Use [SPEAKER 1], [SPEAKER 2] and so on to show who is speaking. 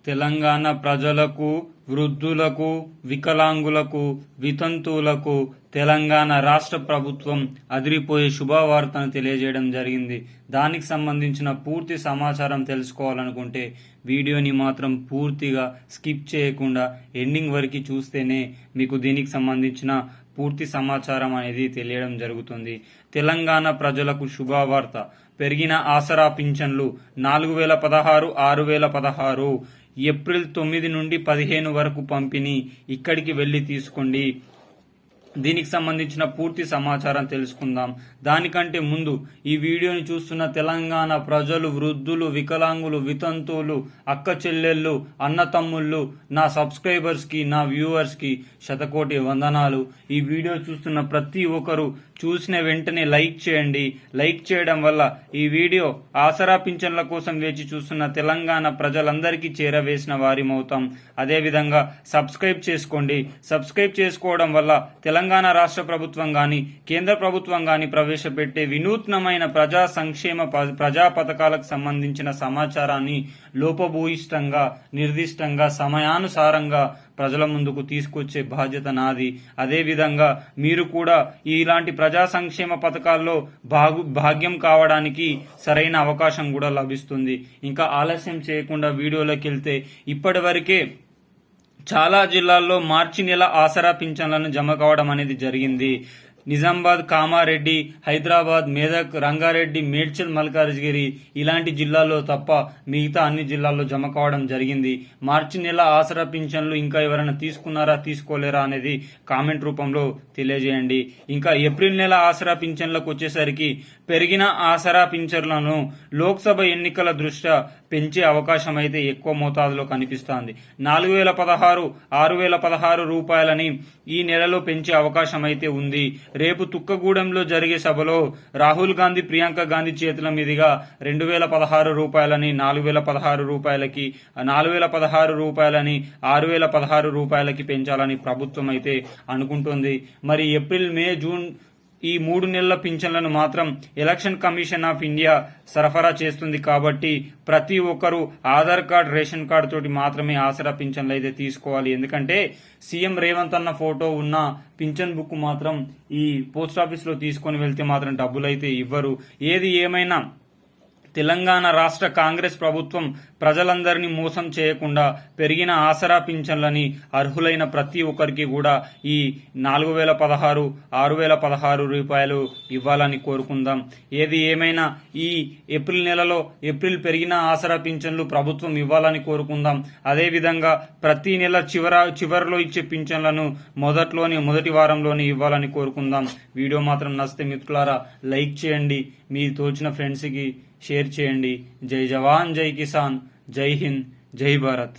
[SPEAKER 1] తెలంగాణ ప్రజలకు, వృద్ధులకు, వికలాంగులకు, వితంతువులకు తెలంగాణ రాష్ట్ర ప్రభుత్వం అదిరిపోయే శుభవార్తను తెలియజేయడం జరిగింది. దానికి సంబంధించిన పూర్తి సమాచారం తెలుసుకోవాలనుకుంటే వీడియోని మాత్రం పూర్తిగా స్కిప్ చేయకుండా ఎండింగ్ వరకు చూస్తేనే మీకు దీనికి సంబంధించిన పూర్తి సమాచారం అనేది తెలియడం జరుగుతుంది. తెలంగాణ ప్రజలకు శుభవార్త. పెరిగిన ఆసరా పింఛన్లు 4016, 6016 ఏప్రిల్ 9 నుండి 15 వరకు పంపిణీ. ఇక్కడికి వెళ్లి తీసుకోండి. దీనికి సంబంధించిన పూర్తి సమాచారం తెలుసుకుందాం. దానికంటే ముందు ఈ వీడియోని చూస్తున్న తెలంగాణ ప్రజలు, వృద్ధులు, వికలాంగులు, వితంతువులు, అక్క చెల్లెళ్ళు, అన్న తమ్ముళ్ళు, నా సబ్స్క్రైబర్స్ కి, నా వ్యూవర్స్ కి శతకోటి వందనాలు. ఈ వీడియో చూస్తున్న ప్రతి ఒక్కరు చూసిన వెంటనే లైక్ చేయండి. లైక్ చేయడం వల్ల ఈ వీడియో ఆసరా పింఛన్ల కోసం వేచి చూస్తున్న తెలంగాణ ప్రజలందరికీ చేరవేసిన వారిమవుతాం. అదేవిధంగా సబ్స్క్రైబ్ చేసుకోండి. సబ్స్క్రైబ్ చేసుకోవడం వల్ల తెలంగాణ రాష్ట్ర ప్రభుత్వం గాని, కేంద్ర ప్రభుత్వం గాని ప్రవేశపెట్టే వినూత్నమైన ప్రజా సంక్షేమ ప్రజా పథకాలకు సంబంధించిన సమాచారాన్ని లోపభూయిష్టంగా, నిర్దిష్టంగా, సమయానుసారంగా ప్రజల ముందుకు తీసుకొచ్చే బాధ్యత నాది. అదేవిధంగా మీరు కూడా ఇలాంటి ప్రజా సంక్షేమ పథకాల్లో భాగ్యం కావడానికి సరైన అవకాశం కూడా లభిస్తుంది. ఇంకా ఆలస్యం చేయకుండా వీడియోలోకి వెళ్తే, ఇప్పటి వరకే చాలా జిల్లాల్లో మార్చి నెల ఆసరా పింఛన్లను జమ కావడం అనేది జరిగింది. నిజామాబాద్, కామారెడ్డి, హైదరాబాద్, మెదక్, రంగారెడ్డి, మేడ్చల్, మల్కాజ్గిరి ఇలాంటి జిల్లాల్లో తప్ప మిగతా అన్ని జిల్లాల్లో జమ కావడం జరిగింది. మార్చి నెల ఆసరా పింఛన్లు ఇంకా ఎవరైనా తీసుకున్నారా, తీసుకోలేరా అనేది కామెంట్ రూపంలో తెలియజేయండి. ఇంకా ఏప్రిల్ నెల ఆసరా పింఛన్లకు వచ్చేసరికి పెరిగిన ఆసరా పింఛన్లను లోక్సభ ఎన్నికల దృష్ట్యా పెంచే అవకాశం అయితే ఎక్కువ మోతాదులో కనిపిస్తోంది. 4016, 6016 రూపాయలని ఈ నెలలో పెంచే అవకాశం అయితే ఉంది. రేపు తుక్కగూడెంలో జరిగే సభలో రాహుల్ గాంధీ, ప్రియాంక గాంధీ చేతుల మీదుగా 2016 రూపాయలని 4016 రూపాయలకి, 4016 రూపాయలని 6016 రూపాయలకి పెంచాలని ప్రభుత్వం అయితే అనుకుంటుంది. మరి ఏప్రిల్, మే, జూన్ ఈ 3 నెలల పింఛన్లను మాత్రం ఎలక్షన్ కమిషన్ ఆఫ్ ఇండియా సరఫరా చేస్తుంది. కాబట్టి ప్రతి ఒక్కరూ ఆధార్ కార్డ్, రేషన్ కార్డు తోటి మాత్రమే ఆసరా పింఛన్లు అయితే తీసుకోవాలి. ఎందుకంటే సీఎం రేవంత్ అన్న ఫోటో ఉన్న పింఛన్ బుక్ మాత్రం ఈ పోస్ట్ ఆఫీస్ లో తీసుకొని వెళ్తే మాత్రం డబ్బులు అయితే ఇవ్వరు. ఏది ఏమైనా తెలంగాణ రాష్ట్ర కాంగ్రెస్ ప్రభుత్వం ప్రజలందరినీ మోసం చేయకుండా పెరిగిన ఆసరా పింఛన్లని అర్హులైన ప్రతి ఒక్కరికి కూడా ఈ 4016, 6016 రూపాయలు ఇవ్వాలని కోరుకుందాం. ఏది ఏమైనా ఈ ఏప్రిల్ నెలలో పెరిగిన ఆసరా పింఛన్లు ప్రభుత్వం ఇవ్వాలని కోరుకుందాం. అదేవిధంగా ప్రతి నెల చివరిలో ఇచ్చే పింఛన్లను మొదటి వారంలోనే ఇవ్వాలని కోరుకుందాం. వీడియో మాత్రం నచ్చితే మిత్రులారా లైక్ చేయండి. మీ తోచిన ఫ్రెండ్స్కి షేర్ చేయండి. జై జవాన్, జై కిసాన్, జై హింద్, జై భారత్.